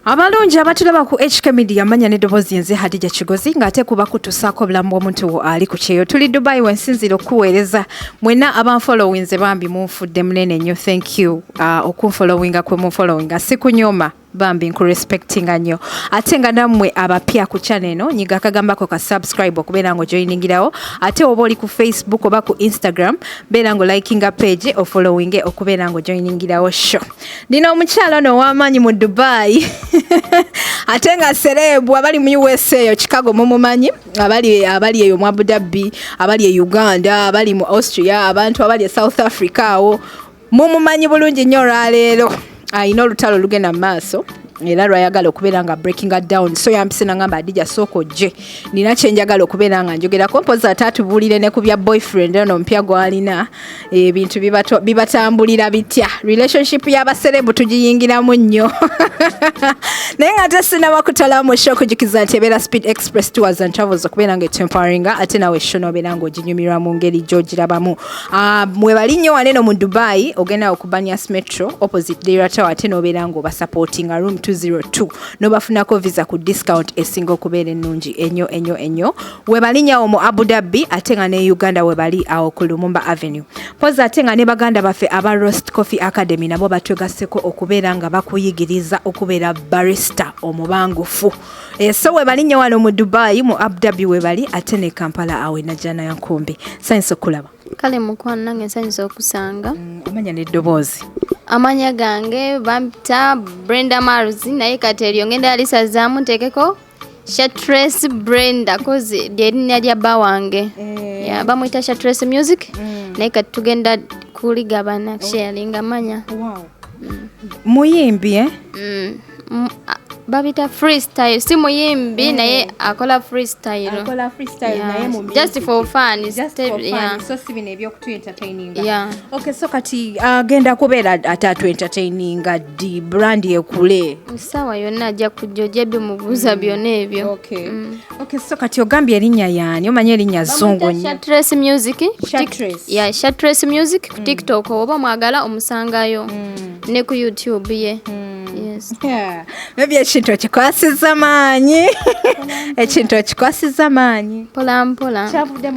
Abalungi abatulaba ku HK Media manya ne dobozi yenze Hadija Kigozi ngate kuba kutusako bulamu omuntu ali ku kyeyo tuli Dubai wensinziro kuweereza mwena abanfollowinze bambi munfudde munene nnyo thank you okunfollowinga kwe munfollowinga sikunyoma bambi nku respecting nnyo ate nga nammwe abapya ku channel eno nyiga kagambako ka subscribe okubeera ngo joiningirawo ate oba oli ku Facebook oba ku Instagram beera ngo likinga page o following okubeera ngo joiningirawo show nina omukyala no w'amaanyi mu Dubai ate nga serebu abali mu USA yo Chicago mumumanyi abali eyo mu Abu Dhabi abali e Uganda abali mu Austria abantu abali e South Africa awo mumumanyi bulungi nnyo leero ayina olutalo lugenda maaso era lwayagala okubeera nga breaking it down so yampise nangamba Adija soko je nina kyenjagala okubeera nga njogerako mpozi atatubuulire ne ku bya boyfriend ono mpya gwalina ebintu bibatambulira bitya relationship y'abaserebu tugiyingiramu nnyo naye nga tesinaba kutala mu show kujukiza nti ebeera Speed Express Tours and Travels okubeera nga etemparinga ate nawe shono obeera nga oginyumirwa mu ngeri gy'ogirabamu mwebali nnyo waneno mu Dubai ogenda okubanyas Metro opposite Dera Tower ate n'obeera nga obasupporting room 202 nobafunako visa ku discount esinga okubeera ennungi ennyo webali nyawo mu Abu Dhabi ate nga ne Uganda webali awo ku Lumumba Avenue poza ate nga ne baganda baffe aba Roast Coffee Academy nabo batwegaseko okubeera nga bakuyigiriza okubeera barista omubangufu so webali nyawo wano mu Dubai mu Abu Dhabi webali ate ne Kampala awe na Jana Yankumbi science okulaba kale Mukwano nange nsanyusa okusanga amanya ne ddoboozi amanya gange bampita Brenda Maruzi naye kati eryo ngenda alisazaamu nteekeko Shatress Brenda kozi lyerinnya lya bba wange bamuyita Shatress Music naye kati tugenda kuligabana sharing amanya muyimbi babita freestyle si muyimbi naye akola freestyle naye mu just for fun so si bino ebyokutu entertaininga okay so kati agenda kubeera atatu entertaininga di brand ekule sawa yonna ajja kujjoja bimubuuza byonna ebyo okay so kati ogambye erinnya yaani omanye erinnya zungu nnyo Shatress Music Shatress Music ku TikTok oba mwagala omusangayo ne ku YouTube ye yes maybe ekintu kikwasiza maanyi ekintu kikwasiza maanyi mpola kyavudde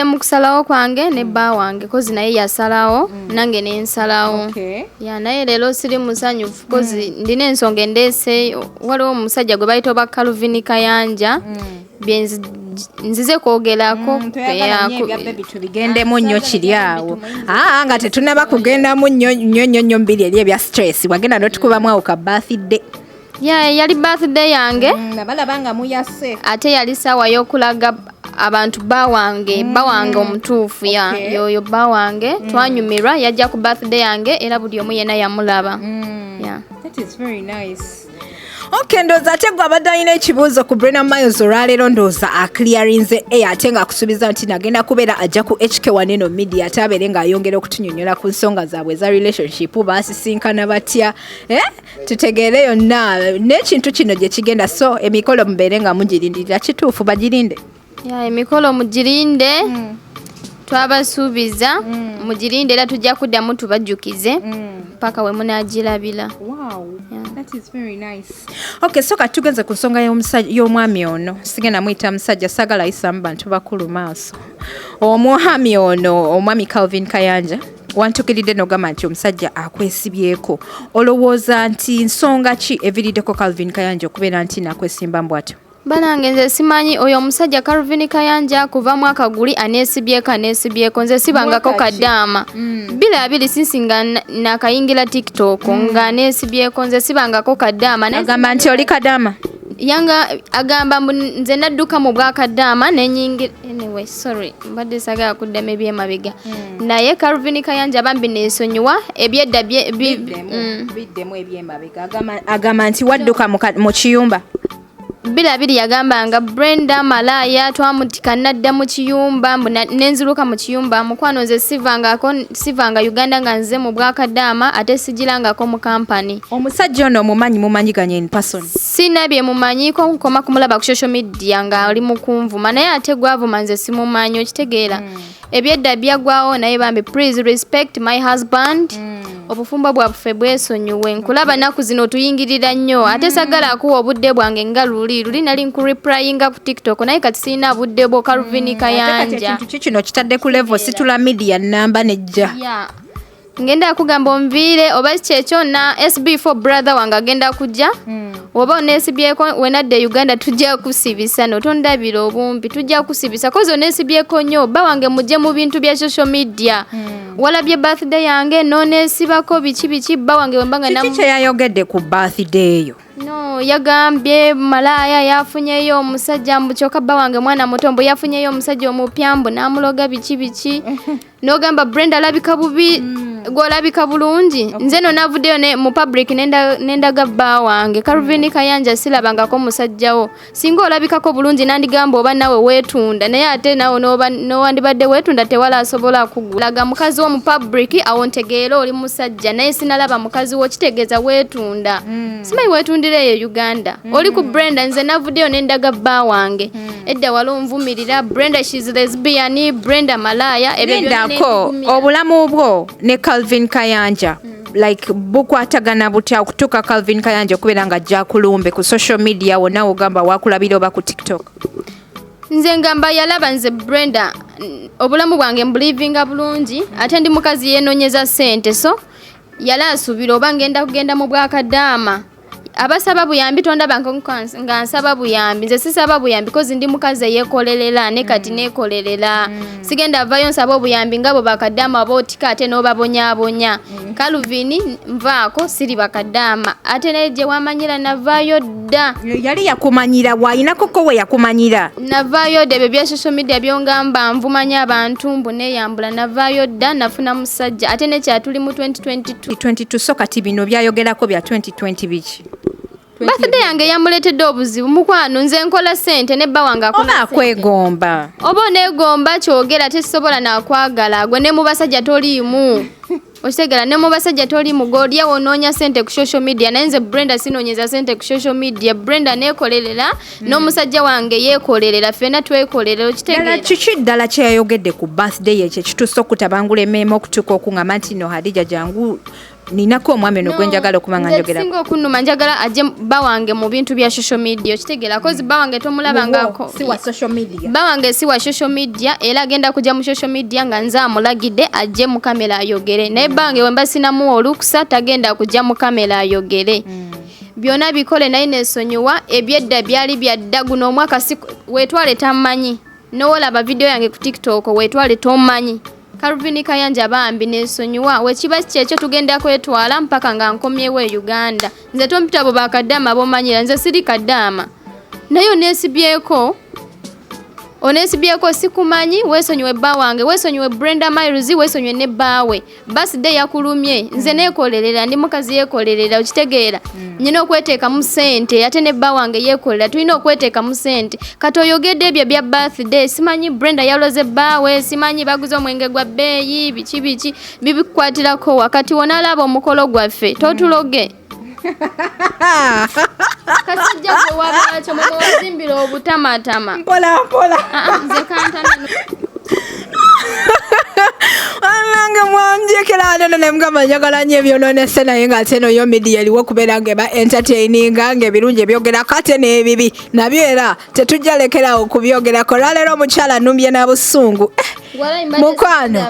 mu kusalawo kwange ne bba wange kozi naye yasalawo nange nensalawo naye leero siri musanyufu kozi ndina ensonga endeese waliwo omusajja gwe bayita oba Kayanja nzize kwogerako tubigendemu nnyo kiri awo nga tetunaba kugendamu nnyo mbiri eri ebya stress wagenda n'otukubamu awo ka birthday yali birthday yange nabalaba nga muyase ate yali saawa y'okulaga abantu bba wange omutuufu yoyo bba wange twanyumirwa yajja ku birthday yange era buli omu yena yamulaba that is very nice. Okay, ndoza ate gwe abadde alina ekibuuzo ku Brenda Miles olwaleero ndooza aclearinze ate nga akusuubiza nti nagenda kubeera ajja ku HK Waneno Media ate abeere ng'ayongera okutunyonnyola ku nsonga zaabwe eza relationship baasisinkana batya tutegeere yonna n'ekintu kino gye kigenda so emikolo mubeere nga mugirindirira kituufu bagirinde emikolo mugirinde twabasuubiza mugirinde era tujja kuddamu tubajjukize paka we munagirabira that is very nice. Okay, so katugenze ku nsonga y'omwami ono sigenda muyita musajja sagala ayisamu bantu bakulu maaso omwami ono omwami Calvin Kayanja wantukiridde n'ogamba nti omusajja akwesibyeko olowooza nti nsonga ki eviriddeko Calvin Kayanja okubeera nti nakwesimba mbwatyo banange nze simanyi oyo omusajja Calvin Kayanja kuva mwaka guli aneesibyeko nze sibangako kaddaama abiri sinsinga nakayingira TikTok nga aneesibyeko nze sibangako kaddaama agamba nti oli kaddaama yanga agamba nze nadduka mu bwa kaddaama nenyingira anyway sorry mbadde sagala kuddemu ebyemabega naye Calvin Kayanja bambi neesonyiwa ebyedda biddemu ebyemabega agamba nti wadduka mu kiyumba abiri yagambanga Brenda malaya twamutika nadda mu kiyumba nenziruka mu kiyumba Mukwano nze sivanga Uganda nga nze mu bwakadaama ate sigirangako mu kampani omusajja ono mumanyiganye in person sinabye mumanyiko nkoma kumulaba ku social media nga ali mu kunvuma naye ate gwavuma nze simumanyi okitegeera ebyedda byagwawo naye bambi please respect my husband obufumbo bwaffe bwesonyiwe nkulaba naku zino tuyingirira nnyo ate sagala akuwa obudde bwange nga luli nali nkureplyinga ku TikTok naye kati sirina budde bwo Calvin Kayanja ekintu kikino kitadde ku level situla media namba nejja ngenda kugamba omviire oba kyekyo na SB4 brother wange agenda kujja oba onesibyeko wenadde Uganda tujja kusibisa notondabira obumpi tujja kusibisa kozi onesibyeko nnyo bba wange mujje mu bintu bya social media walabye birthday yange nonesibako biki bba wange wembanga kiki kyeyayogedde ku birthday eyo no yagambye malaya yafunyeyo omusajja mbuchoka bba wange mwana mutombo yafunyeyo omusajja omupyambo namuloga biki nogamba Brenda labika bubi golabika bulungi nze no navuddeyo ne mu public nendaga bba wange Calvin Kayanja silabangako musajjawo singa olabikako bulungi nandigamba oba nawe weetunda naye ate nawe nowandibadde weetunda tewala asobola kugulaga mukazi wo mu public awontegeera oli musajja naye sinalaba mukazi wo kitegeeza weetunda simanyi weetundireyo Uganda oli ku Brenda nze navuddeyo nendaga bba wange edda wali onvumirira Brenda she's lesbian Brenda malaya ebyo obulamu bwo ne Calvin Kayanja like bukwatagana butya okutuka Calvin Kayanja okubeera nga ajja kulumbe ku social media wonna ogamba wakulabira oba ku TikTok nze ngamba yalaba nze Brenda obulamu bwange mbuliving bulungi ate ndi mukazi yenoonyeza ssente so yala asubira oba ngenda kugenda mu bwakadaama abasaba buyambi tondaba nga nsaba buyambi nze sisaba buyambi kozi ndi mukazi yekolerera ne kati nekolerera sigenda avayo nsaba buyambi ngabo bakadama botika ate no babonyabonya Calvin nvaako siri bakadama ate neje wamanyira navayo dda yali yakumanyira waina koko we yakumanyira navayo dde bya social media byongamba nvumanya abantu mbune yambula navayo dda nafuna musajja ate ne kyatuli mu 2022 so kati bino byayogerako bya 2020 biki birthday yange yamuletedde obuzibu mukwano nze nkola ssente ne bba wange oba kwegomba oba onegomba kyogera tesobola nakwagala gwe ne mu basajja toliimu okitegera ne mu basajja toliimu golya wonoonya ssente ku social media naye nze Brenda sinoonyeza ssente ku social media Brenda neekolerera n'omusajja wange yeekolerera ffena twekolerera okitegera kiki ddala kyeyayogedde ku birthday ekyo kituuse okutabangula emmeema okutuuka okungamba nti no Hadija jangu ninako omwami no gwenjagala okumanga njogera singa okunuma njagala ajje bba wange mu bintu bya social media okitegera kozi bba wange tomulabangako si wa social media bba wange si wa social media era agenda kujja mu social media nga nze amulagidde ajje mu kamera ayogere naye bba wange wemba sinamuwa olukusa tagenda kujja mu kamera ayogere byonna bikole naye nesonyiwa ebyedda byali byadda guno omwaka wetwale tamanyi nowolaba video yange ku TikTok wetwale tomanyi Calvin Kayanja bambi nesonyiwa wekiba kyekyo tugenda kwetwala mpaka nga nkomyewo e Uganda nze tompita bo bakadama bomanyira nze siri kadama naye onesibyeko sikumanyi wesonyiwe bba wange wesonyiwe Brenda Miles wesonyiwe ne Bbawe birthday yakulumye nze nekolerera ndi mukazi yekolerera okitegeera nyina okweteeka mu ssente ate ne bba wange yekolera tulina okweteeka mu ssente kati oyogedde ebyo bya birthday simanyi Brenda yaloze Bbawe simanyi baguze omwenge gwa bbeeyi biki bibikwatirako wakati wonalaba omukolo gwaffe totuloge kasajja gwe wabakyo mwewazimbira obutamatama mpola nze kantana anange mwanjekera nene nemugamba njagala nnyo ebyononese naye ng'ate eno yo media eriwo okubeera ng'eba entertaininga ng'ebirungi ebyogerako ate n'ebibi nabyo era tetujja lekeraawo okubyogerako olwaleero omukyala numbye na busungu mukwano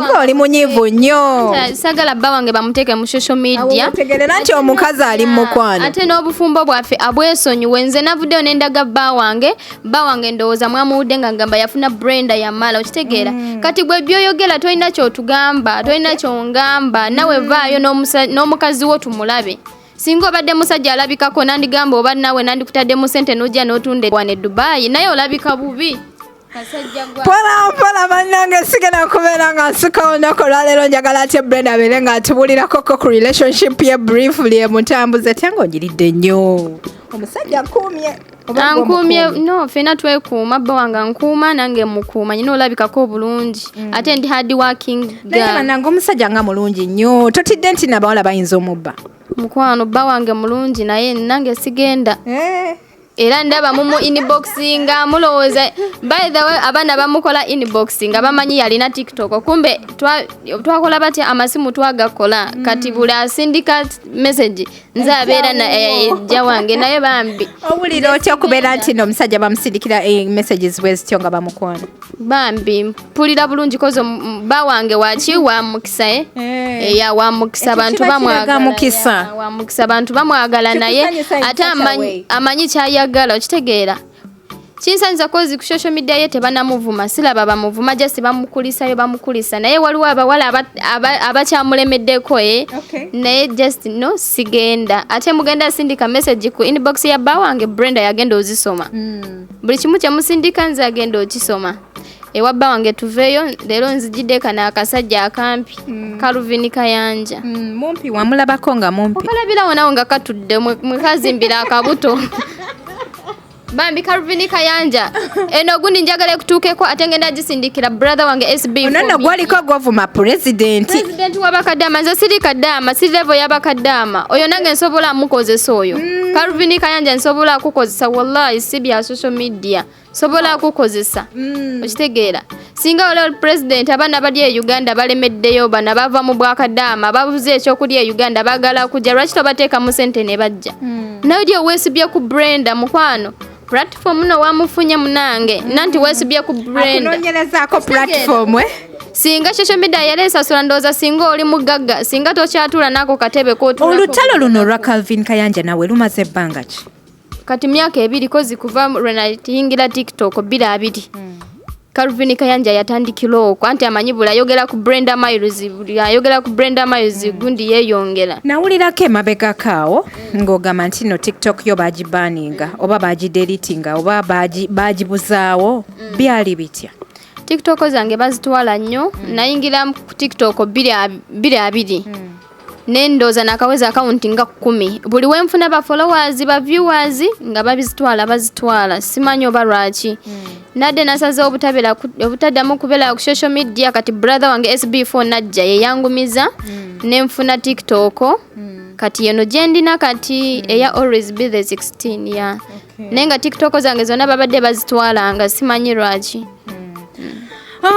ng'oli munyiivu nnyo sagala bba wange bamuteeke mu social media otegerera nti omukazi ali mu mukwano ate n'obufumbo bwaffe abwesonyiwe nze navuddeyo nendaga bba wange ndowooza mwamuwudde nga ngamba yafuna Brenda yamala okitegeera kati gwe byoyogera tolina kyotugamba tolina kyongamba nawe vaayo n'omukazi wo tumulabe singa obadde musajja alabikako nandigamba oba nawe nandikutadde mu ssente n'ojja n'otunda wane Dubai naye olabika bubi Pola bannange sigenda kubeera nga nsikawo nnako olwaleero njagala ate Brenda abeere nga atubulirako ku relationship ye briefly emutambuze te ng'ogiridde nnyo omusajja ankuumye no ffena twekuuma bba wange ankuuma nange mukuuma nyina olabikako obulungi ate ndi hard working naye bannange omusajja nga mulungi nnyo totidde nti nabawala bayinza omubba mukwano bba wange mulungi naye nange sigenda era ndaba mumu inboxinga mulowooza by the way abaana bamukola inboxinga bamanyi yalina TikTok kumbe twakola batya amasimu twagakola kati buli asindika message nze abeera na ejja wange naye bambi owulira otya okubeera nti n'omusajja bamusindikira messages bwezityo nga bamukwana bambi mpulira bulungi kozo ba wange waki wa mukisa eya wa mukisa bantu bamwagala wa mukisa bantu bamwagala naye ate amanyi kyayagala okitegeera kinsanyiza kozi ku social media ye tebanamuvuma siraba bamuvuma just bamukulisa naye waliwo abawala abakyamulemeddeko naye just no sigenda ate mugenda sindika message ku inbox ya bba wange Brenda yagenda ozisoma buli kimu kyemusindika nze agenda okisoma ewa bba wange tuveeyo leero nzijiddeeka n'akasajja akampi Calvin Kayanja mumpi wamulabako nga mumpi okalabirawo nawo nga katudde mwekazimbira akabuto bambi Calvin Kayanja eno gundi njagala kutuukeko ate ngenda gisindikira brother wange SB onono gwaliko govuma president w'abakaddaama nze siri kaddaama siri level y'abakaddaama oyo nange nsobola mukozesa oyo Calvin Kayanja nsobola kukozesa wallahi si bya social media sobola kukozesa okitegeera singa oleo president abaana bali e Uganda balemeddeyo bana bava mu bwakaddaama babuze ekyokulya e Uganda bagala kujja lwaki tobateeka mu sente ne bajja nayo dio weesibye ku Brenda mukwano platform no wamufunye munange nanti weesibye ku Brenda akunonyerezaako platform singa social media yalesasula ndooza singa oli mugagga singa tokyatula nako katebe kootula olutalo luno lwa Calvin Kayanja nawe lumaze ebbanga ki kati myaka 2 kozi kuva yingira TikTok 2 Calvin Kayanja yatandikira okwo anti amanyi bula ayogera ku Brenda Miles gundi yeeyongera nawulirako emabegakaawo ng'ogamba nti no TikTok yo bagibaninga oba bagidelitinga oba bagibuzaawo byali bitya TikTok zange bazitwala nnyo nayingira ku TikTok 2 nendoza nakaweza account nga 10 buli wenfuna ba followers ba viewers nga bazitwala simanyo barwachi nade nasaza obutaddamu kubera ku social media kati brother wange SB4 najja yeyangumiza nenfuna TikTok kati yeno jendina kati eya always be the 16 ya nenga TikTok zange zona babadde bazitwala nga simanyi lwachi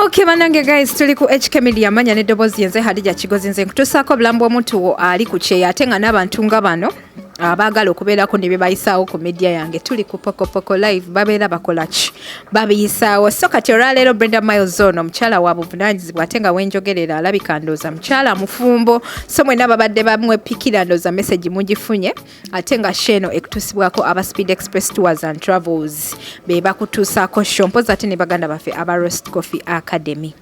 Okay, manange guys, tuli ku HK Media manya neddobozi yenze Hadija Kigozi nze nkutusaako obulambu omuntu ali ku kyeya ate nga n'abantu nga bano abaagala okubeerako ne bebayisaawo ku media yange tuli ku pokopoko live babeera bakola ki babiyisaawo so kati olwaleero Brenda Miles ono omukyala wa buvunaanyizibwa ate nga wenjogerera alabika ndooza mukyala mufumbo so mwena babadde bamwepikira ndooza message mugifunye ate nga sheno ekutuusibwako aba Speed Express Tours and Travels be bakutuusaako shompoza ate ne baganda baffe aba Roast Coffee Academy.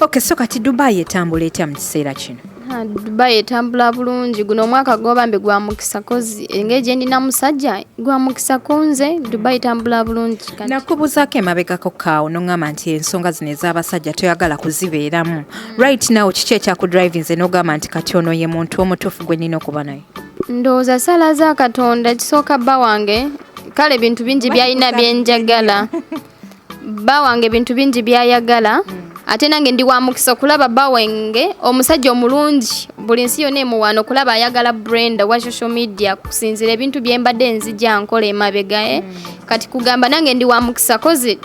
Okay, so kati Dubai etambula etya mu kiseera kino? Dubai etambula bulungi guno omwaka gwobambe gwa mukisa kozi engeri ndina musajja gwa mukisa kunze Dubai etambula bulungi kati nakubuzaako emabegako kaawo n'oŋŋamba nti ensonga zino ez'abasajja toyagala kuzibeeramu right now kiki ekyakudrive nze n'ogamba nti kati ono ye muntu omutuufu gwe nnina okuba naye ndowooza sala za Katonda kisooka bba wange kale bintu bingi byalina byenjagala bba wange bintu bingi byayagala ate nange ndi wa mukisa kulaba bba wange omusajja omulungi buli nsi yonna emuwaano kulaba ayagala Brenda wa social media kusinzira ebintu byembadde nzija nkola emabega kati kugamba nange ndi wa mukisa kozi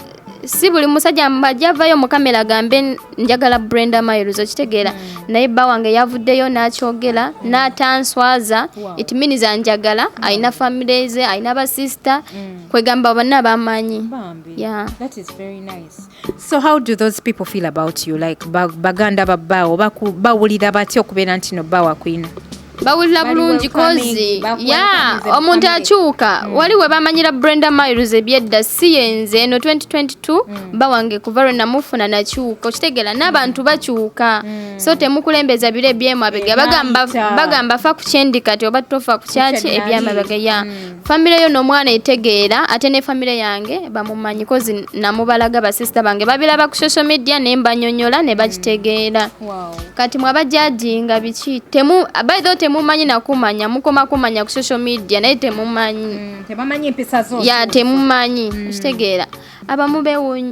si buli musajja mbajavayo mu kamera gambe njagala Brenda Miles okitegeera naye bba wange yavuddeyo n'akyogera n'atanswaza it means anjagala ayina family ze ayina ba sister kwegamba bonna bamanyi yeah that is very nice. So how do those people feel about you like baganda babbaawo bawulira batya okubeera nti no bba wakwina bawulira bulungi kozi ya omuntu akyuka waliwe bamanyira Brenda Miles ebyedda si yenze eno 2022 bawange kuva lwe namufuna nakyuka okitegeera n'abantu bakyuka so temukulembeza bire ebyemabega bagamba fa ku kyendi kati oba tofa ku kyaki ebyemabega ya famire yo n'omwana etegeera ate ne famire yange bamumanyi kozi namubalaga basista bange babiraba ku social media ne mbanyonyola ne bakitegeera kati mwabajajinga biki by the temumanyi nakumanya mukoma kumanya ku social media naye temumanyi tebamanyi empisa zo ya temumanyi kitegeera abamu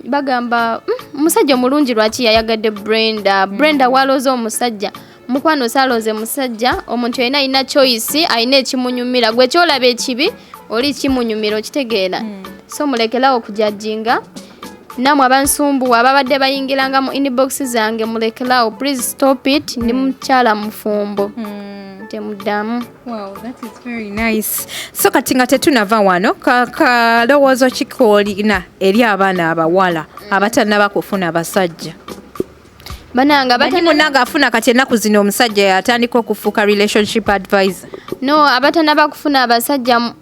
bagamba omusajja omulungi lwaki yayagadde Brenda waloza omusajja mukwano saloze musajja omuntu yena ina choice ayina ekimunyumira gwe kyolaba ekibi oli kimunyumiro kitegeera so mulekerawo okujajinga namwe abansumbuwa ababadde bayingiranga mu inbox zange mulekerawo please stop it ndi mukyala mufumbo temuddamu. Wow, that is very nice. So kati nga tetunava wano kalowoozo kikoolina eri abaana abawala abatannaba kufuna basajja bananga batananga afuna kati ennaku zino omusajja yatandika okufuuka relationship advisor. No, abatannaba kufuna abasajja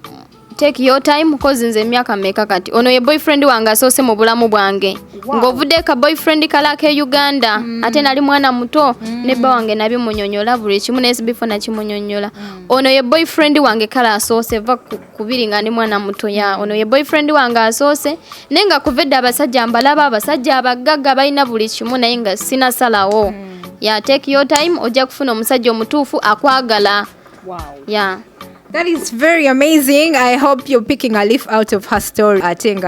take your time cause nze emyaka meka kati ono ye boyfriend wange asoose mu bulamu bwange ng'ovudde ka boyfriend kalaka e Uganda ate nali mwana muto ne bba wange nabyo munyonyola buli kimu nesibifo na kimunyonyola ono ye boyfriend wange kala asoose va kubiri nga ndi mwana muto ya ono ye boyfriend wange asoose nenga kuvedde abasajja mbalaba abasajja abagagga balina buli kimu naye nga sina salawo ya take your time ojja kufuna omusajja omutuufu akwagala. Wow. Yeah. That is very amazing. I hope you're picking a leaf out of her story. I think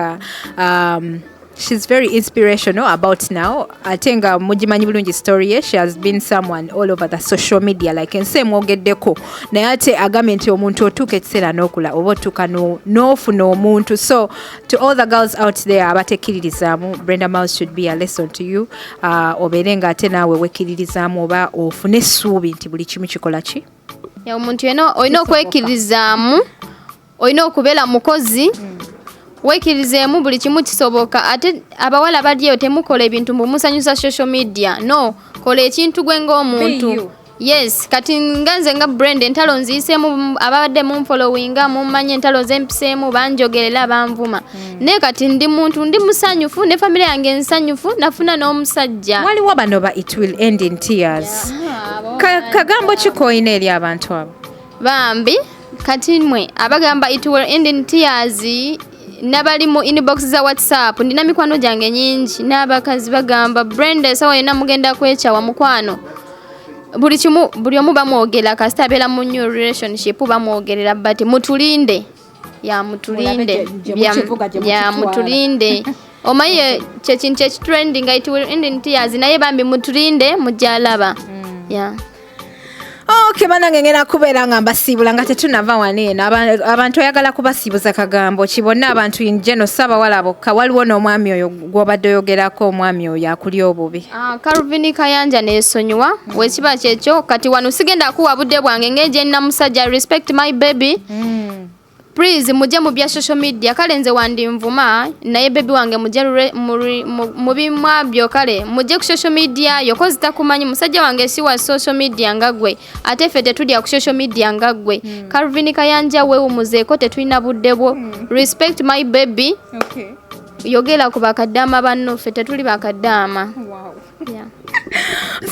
she's very inspirational about now. I think mujimanyi bulungi story she has been someone all over the social media like nse mwogeddeko naye ate agambye nti omuntu otuuka ekiseera n'okula oba otuuka n'ofuna omuntu. So to all the girls out there abatekkiririzaamu Brenda Miles should be a lesson to you. Obeere nga ate naawe wekkiririzaamu oba ofune essuubi nti buli kimu kikola ki ya omuntu yeno olina okwekirizaamu olina okubeera mukozi weekirizeemu buli kimu kisoboka ate abawala baliyo temukola ebintu mumusanyusa social media no kola ekintu gwe ng'omuntu. Yes kati nganze nga Brenda entalo nziseemu ababadde mumfollowinga mumanye entalo zempiseemu banjogerera banvuma naye kati ndi muntu ndi musanyufu ne family yange nsanyufu nafuna n'omusajja. Waliwo bano ba it will end in tears. Kagambo kikoyina eri abantu abo bambi kati mwe abagamba it will end in tears nabali mu inbox za WhatsApp ndina mikwano gyange nyingi n'abakazi bagamba Brenda sawa yena mugenda kwechawa mukwano buli omu bamwogera kasita abeera mu new relationship bamwogerera but mutulinde ya mutulinde ya mutulinde omaye kyekinku ekitrending nga it will end in tears naye bambi mutulinde mujalaba ya Okay, banange ngena kubeera nga mbasiibula nga tetunava waneeno abantu oyagala kubasiibuza kagambo kibonna abantu injeno sabawala bokka waliwo n'omwami oyo gw'obadde oyogerako omwami oyo akuli obubi. Calvin Kayanja neesonyiwa wekiba kyekyo kati wano sigenda kuwa budde bwange ng'egye nna musajja respect my baby please mujje mu bya social media kale nze wandi nvuma naye baby wange mujje mu bimwa byo kale mujje ku social media yoko zitakumanyi musajja wange si wa social media nga gwe ate fete tudya ku social media nga gwe Calvin Kayanja wewe muzeeko tetulina budde bwo respect my baby Okay. yogera ku bakaddaama banno fete tuli bakaddaama. Wow. Yeah.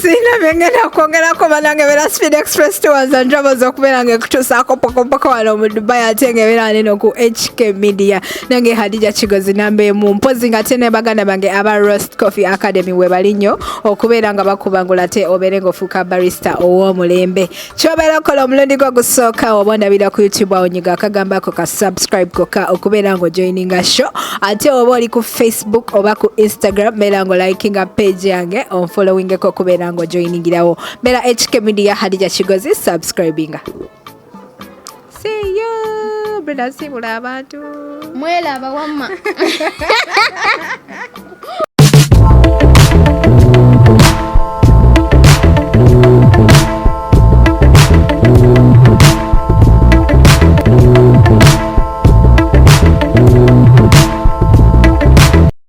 Sina bengena kwongerako banange bera Speed Express tours and travels okubeera ngekutuusaako pokopoko wano mu Dubai ate ng'ebeera neno ku HK Media nange Hadija Kigozi nambe mu mpozi nga ate ne baganda bange aba Roast Coffee Academy we bali nnyo okubeera nga bakubangula ate obeere ng'ofuuka barista ow'omulembe ky'obeera okola omulundi gwo gusooka oba ondabira ku YouTube awo nyiga akagambako ka subscribe kokka okubeera ng'ojoininga show ate oba oli ku Facebook oba ku Instagram beera ng'olikinga page yange onfollowingeko okubeera ng'ojoiningirawo beera HK Media Hadija Kigozi subscribinga. See you Brenda, siibula abantu mwelaba wamma